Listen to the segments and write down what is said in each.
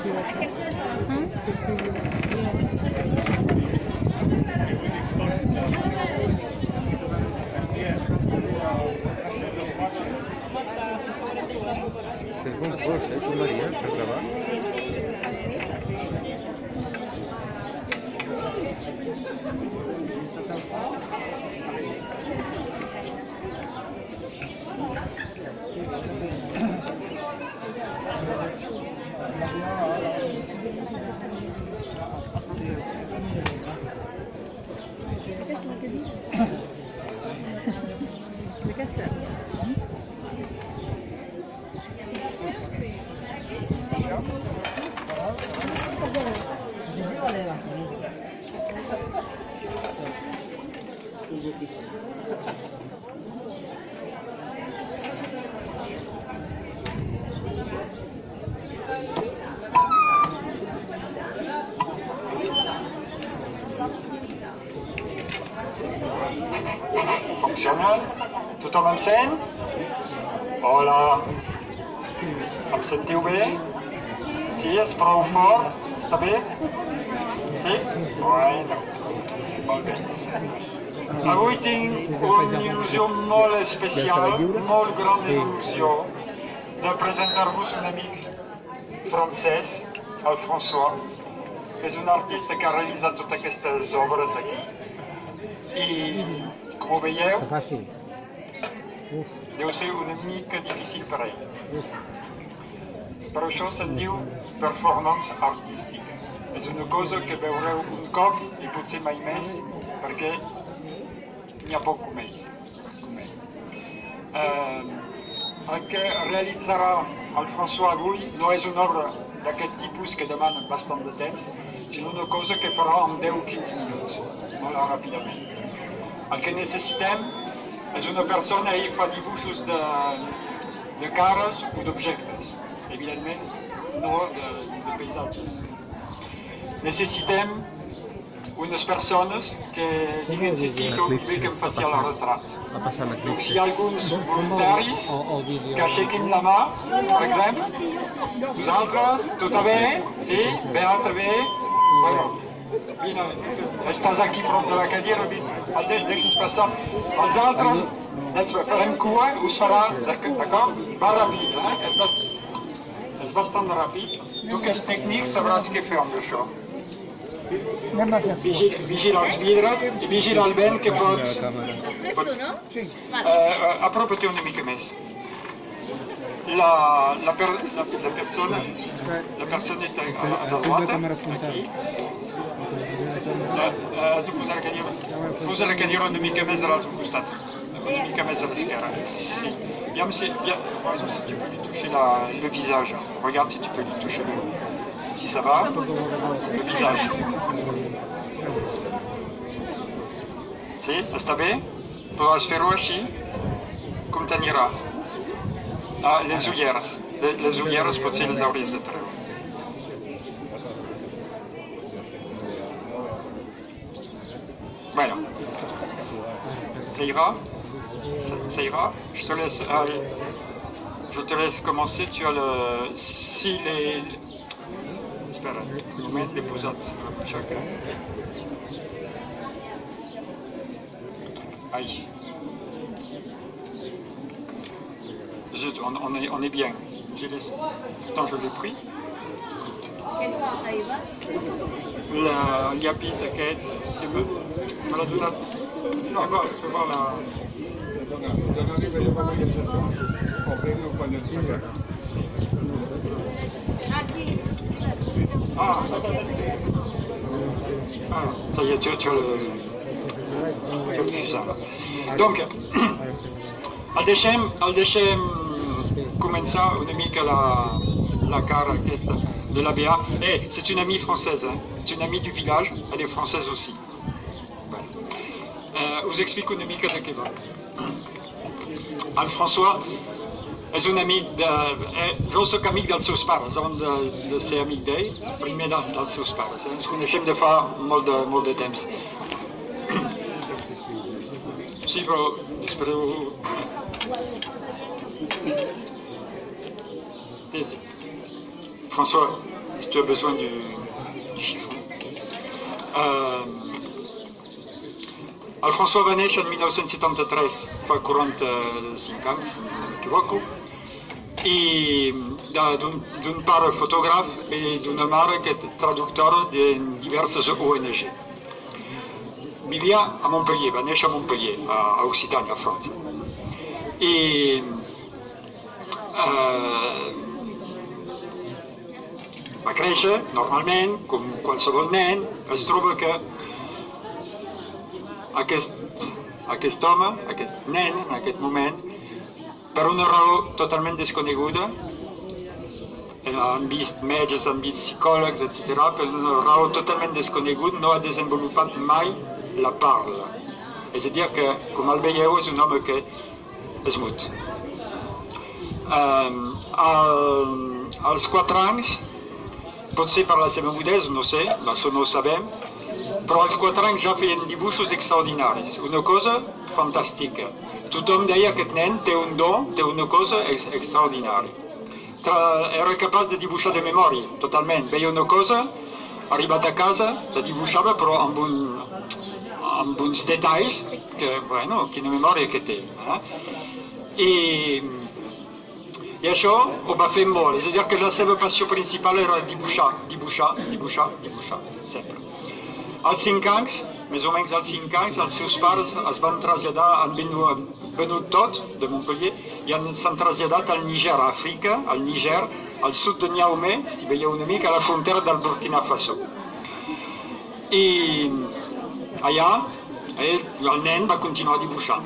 És bon fos, tu Maria, per gravar. Fonctionne? Tothom em sent? Hola. Em sentiu bé? Sí, és prou fort? Està bé? Sí? Bueno, molt bé. Avui tinc una il·lusió molt especial, molt gran il·lusió, de presentar-vos un amic francès, el François, que és un artista que ha realitzat totes aquestes obres aquí. I, com ho veieu, deu ser una mica difícil per a ell. Per això se'n diu performance artística. És una cosa que veureu un cop i potser mai més, perquè n'hi ha poc com ell. El que realitzarà el François avui no és una obra d'aquest tipus que demana bastant de temps, sinó una cosa que farà en 10-15 minuts, molt ràpidament. El que necessitem és una persona que fa dibuixos de cares o d'objectes, evidentment no de paisatges. Necessitem unes persones que diguin sí, que vull que em faci el retrat. Donc, si hi ha alguns voluntaris que aixequin la mà, per exemple, vosaltres, tot bé? Sí? Beata bé? Bueno, vine, estàs aquí prop de la cadira, deixa'ns passar. Els altres, farem cua, us farà, d'acord? Va ràpid, és bastant ràpid. Tu que és tècnic sabràs què fer amb això. Vigila els vidres i vigila el vent que pots... Apropa't una mica més. La persona est à droite, aquí. Has de posar la cadira. Posa la cadira una mica més de l'altre costat. Una mica més a l'esquerra. Sí. Bien, si tu peux lui toucher le visage. Regarde si tu peux lui toucher si ça va, le visage. Sí? Està bé? Podràs fer-ho així? Com t'anirà? Ah, les ulleres. Les ulleres potser les hauries de treure. Bueno. Ça ira? Ça ira? Je te laisse commencer. Tu as le... Si les... Espera, un moment, l'he posat chacun. Aïe. Zut, on est bien. Attends, je l'ai pris. El llapis aquest, me l'ha donat. No, fes voir la... Ah, ça y est, tu as le fusard. Donc, el deixem començar una mica la cara aquesta de la Béa. C'est une amie française, c'est une amie du village, elle est française aussi. Us explico una mica de què va. El François és un amic jo soc amic dels seus pares, abans de ser amic d'ell, primer dels seus pares. Ens coneixem de fa molt de temps. Sí, però espereu... François, si tu as besoin du chiffre. El François va néixer en 1973, fa 45 anys, si no m'equivoco, i d'un pare fotògraf i d'una mare que és traductora de diverses ONG. Vivia a Montpellier, va néixer a Montpellier, a Occitània, a França. I va créixer, normalment, com qualsevol nen. Es troba que aquest home, aquest nen, en aquest moment, per una raó totalment desconeguda, han vist metges, han vist psicòlegs, etc., per una raó totalment desconeguda, no ha desenvolupat mai la parla. És a dir, que, com el veieu, és un home que és mut. Als 4 anys, potser per la seva mudesa, no sé, això no ho sabem, però als 4 anys ja feien dibuixos extraordinaris, una cosa fantàstica. Tothom deia que aquest nen té un do, té una cosa extraordinària. Era capaç de dibuixar de memòria, totalment. Veia una cosa, arribat a casa, la dibuixava, però amb uns detalls que, bueno, quina memòria que té. I això ho va fer molt, és a dir, que la seva passió principal era dibuixar, sempre. Als 5 anys, més o menys als 5 anys, els seus pares es van traslladar, han venut tot de Montpellier i s'han traslladat al Níger, a Àfrica, al Níger, al sud de Niamey, si veieu una mica, a la frontera del Burkina Faso. I allà el nen va continuar dibuixant,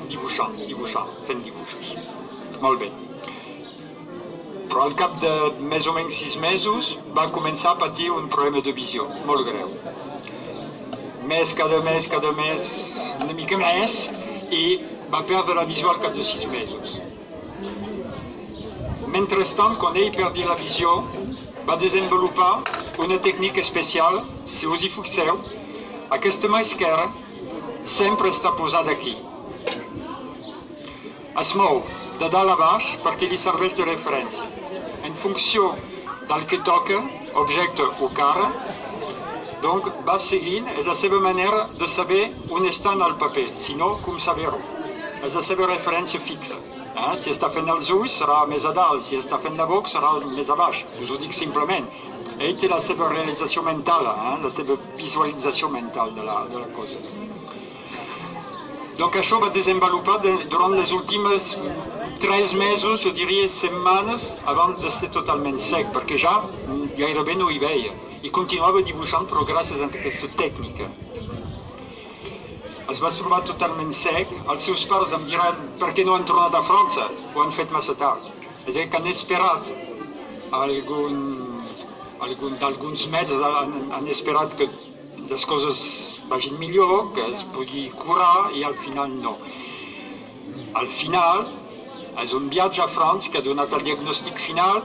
fent dibuixos. Molt bé. Però al cap de més o menys 6 mesos va començar a patir un problema de visió molt greu. Cada mes, una mica més, i va perdre la visió al cap de 6 mesos. Mentrestant, quan ell perdia la visió, va desenvolupar una tècnica especial. Si us hi fixeu, aquesta mà esquerra sempre està posada aquí. Es mou de dalt a baix perquè li serveix de referència. En funció del que toca, objecte o cara, donc va seguint, és la seva manera de saber on està en el paper, si no, com saber-ho. És la seva referència fixa. Si està fent els ulls, serà més a dalt, si està fent la boca, serà més a baix. Us ho dic simplement. Ell té la seva realització mental, la seva visualització mental de la cosa. Donc això va desenvolupar durant les últimes 3 mesos, jo diria setmanes, abans de ser totalment sec, perquè ja gairebé no hi veia. I continuava dibuixant, però gràcies a aquesta tècnica. Es va trobar totalment sec. Els seus pares em diran per què no han tornat a França, ho han fet massa tard. És a dir, que han esperat d'alguns mesos, han esperat que les coses vagin millor, que es pugui curar, i al final no. Al final, és un viatge a França que ha donat el diagnòstic final,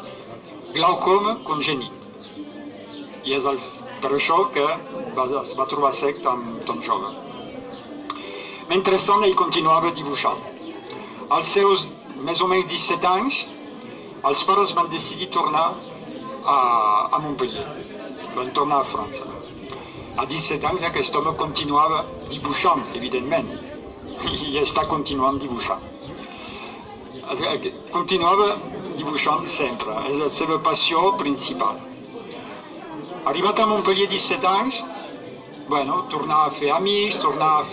glaucoma congènit. I és per això que es va trobar sec tan jove. Mentrestant, ell continuava dibuixant. Als seus més o menys 17 anys, els pares van decidir tornar a Montpellier. Van tornar a França. A 17 anys, aquest home continuava dibuixant, evidentment. I està continuant dibuixant. Continuava dibuixant sempre. És la seva passió principal. Arribat a Montpellier 17 anys, tornar a fer amics, tornar a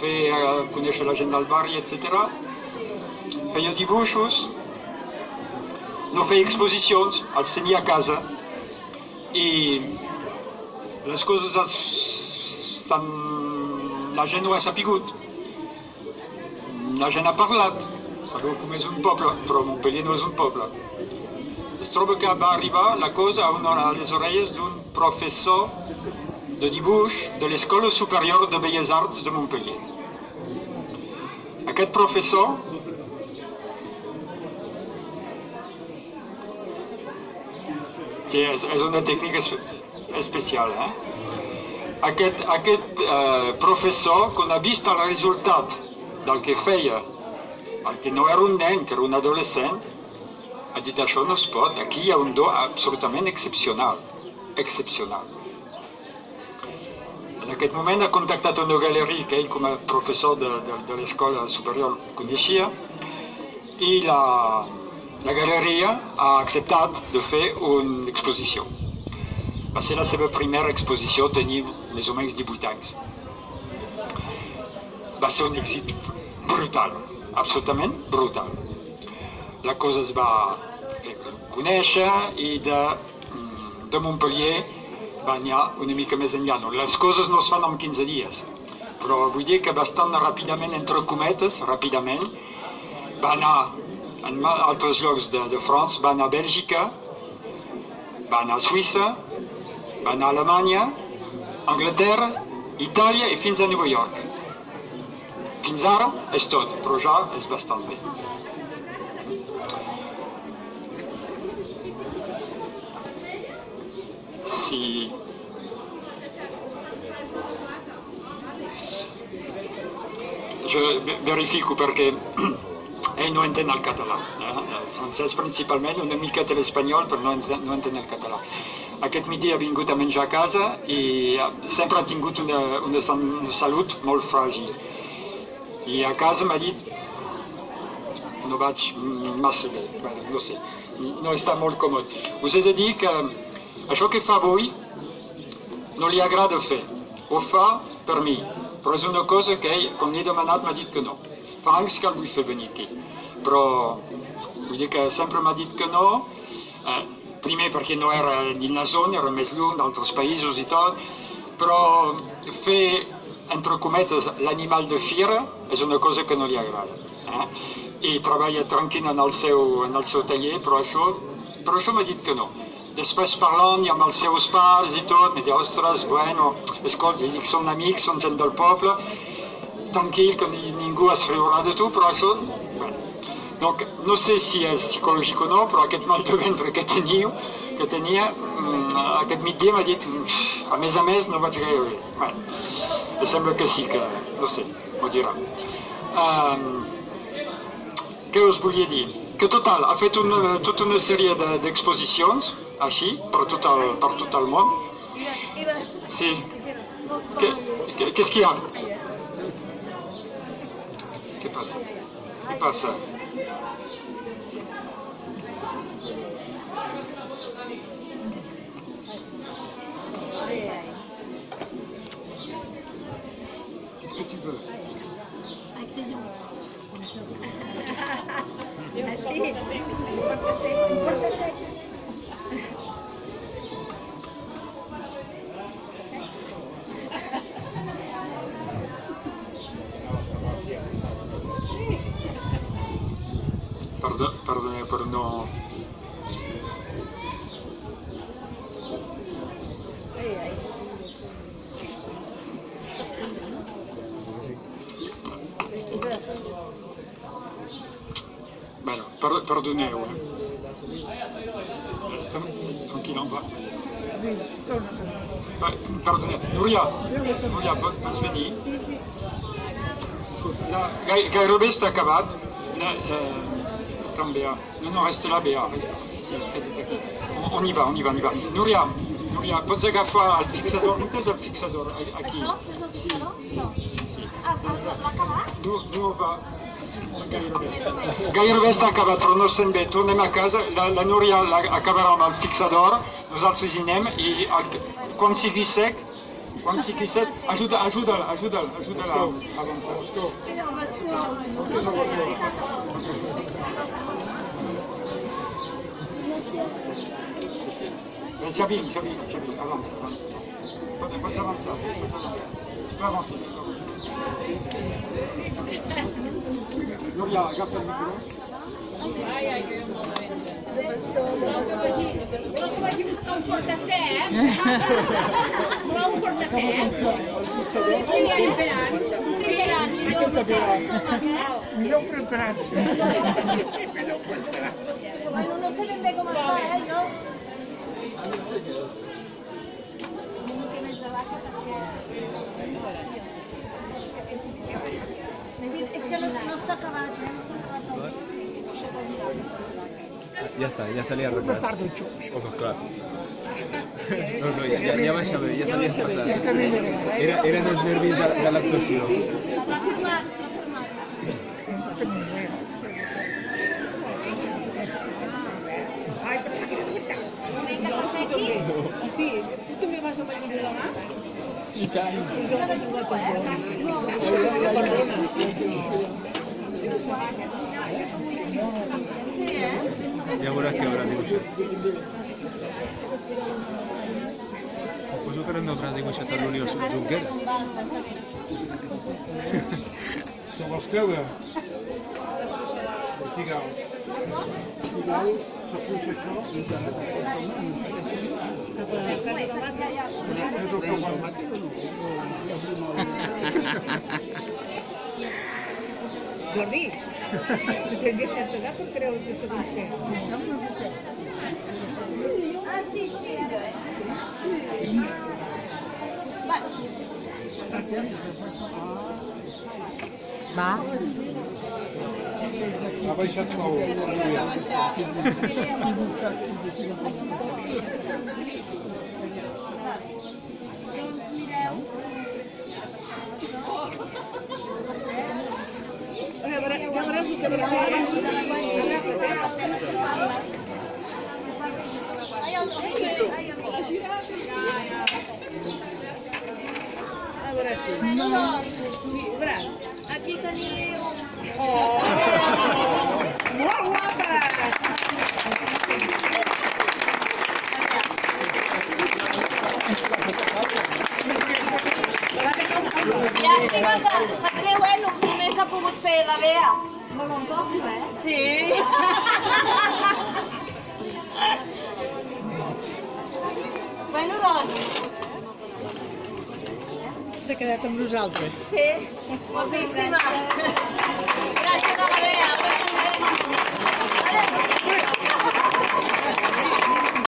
conèixer la gent del barri, etc. Feia dibuixos, no feia exposicions, els tenia a casa, i les coses la gent ho ha sapigut, la gent ha parlat, sabeu com és un poble, però Montpellier no és un poble. Es troba que va arribar la cosa a les orelles d'un professor de dibuix de l'Escola Superior de Belles Arts de Montpellier. Aquest professor és una tècnica especial. Aquest professor, quan ha vist el resultat del que feia, el que no era un nen, que era un adolescent, ha dit això no es pot, aquí hi ha un do absolutament excepcional. excepcional. En aquest moment ha contactat una galeria que ell com a professor de l'escola superior coneixia i la galeria ha acceptat de fer una exposició. Va ser la seva primera exposició, tenia més o menys 18 anys. Va ser un èxit brutal, absolutament brutal. La cosa es va conèixer i de Montpellier va anar una mica més enllà. Les coses no es fan en 15 dies, però vull dir que bastant ràpidament, entre cometes, ràpidament, va anar en altres llocs de França, va anar a Bèlgica, va anar a Suïssa, va anar a Alemanya, Anglaterra, Itàlia i fins a Nova York. Fins ara és tot, però ja és bastant bé. Si... Jo verifico perquè ell no entén el català, el francès principalment, una miqueta l'espanyol, però no entén el català. Aquest midi ha vingut a menjar a casa i sempre ha tingut una salut molt fràgil. I a casa m'ha dit no vaig massa bé, no sé, no està molt còmode. Us he de dir que això que fa avui no li agrada fer, ho fa per mi, però és una cosa que ell, quan l'he demanat, m'ha dit que no. Fa anys que el vull fer venir aquí, però vull dir que sempre m'ha dit que no, primer perquè no era dins la zona, era més lluny d'altres països i tot, però fer, entre cometes, l'animal de fira és una cosa que no li agrada. I treballa tranquil en el seu taller, però això m'ha dit que no. Després parlant amb els seus pares i tot, m'ha dit, ostres, bueno, escolta, dic, són amics, són gent del poble, tranquil, que ningú es riurà de tu, però això... Donc, no sé si és psicològic o no, però aquest mal de ventre que tenia, aquest migdia m'ha dit, a més, no vaig gaire bé. Em sembla que sí, que, no sé, m'ho dirà. Què us volia dir? Que total, ha fet tota una sèrie d'exposicions, així, per tot el món. Sí. Qu'est-ce qu'il y a? Què passa? Què passa? Qu'est-ce que tu veux? Un crayon. Ah si, un porte-sec. Perdoneu per no... Bueno, perdoneu. Tranquil, on va. Perdoneu. Núria, pots venir? Gairebé està acabat. També, no, resta là, Béa. On y va. Núria, pots agafar el fixador? No tens el fixador aquí? Això? Sí. L'ha acabat? No va... Gairebé està acabat, però no se'n ve. Tornem a casa, la Núria acabarà amb el fixador, nosaltres hi anem i quan sigui sec, ajuda'l a avançar. Ja vinc, avança. Pots avançar. Tu peux avancer. Núria, agafa el micro. Tots vagi buscar un fortasser, Voleu un fortasser? Sí, esperant. Millor preparat. Bueno, no sé ben bé com es fa, jo. Una mica més de vaca perquè... És que no s'ha acabat, Ya está, ya salí a arreglar. Tardo, Chuck. Ojos claros. No, ja baixava, ja s'havia passat. També m'he agradat. Eren els nervis de l'actuació. Ai, però està quedant veritat. Hosti, tu també vas a venir de mà? I tant. Ja veuràs que haurà dibuixat. Suposo que no haurà dibuixat a l'Unió Junquera. Te vols creure? Digueu, s'apuja això i és el que vol. Jordi, tens ja certa edat o creus que segons què? Va. Ha baixat prou. Ja veuràs el que haurà de Aquí teniu... Molt guapa! Llàstima que sap greu, només ha pogut fer la Bea. Molt bon cop, Sí. Bueno, doncs... S'ha quedat amb nosaltres. Sí, moltíssima. Gràcies a la Bea.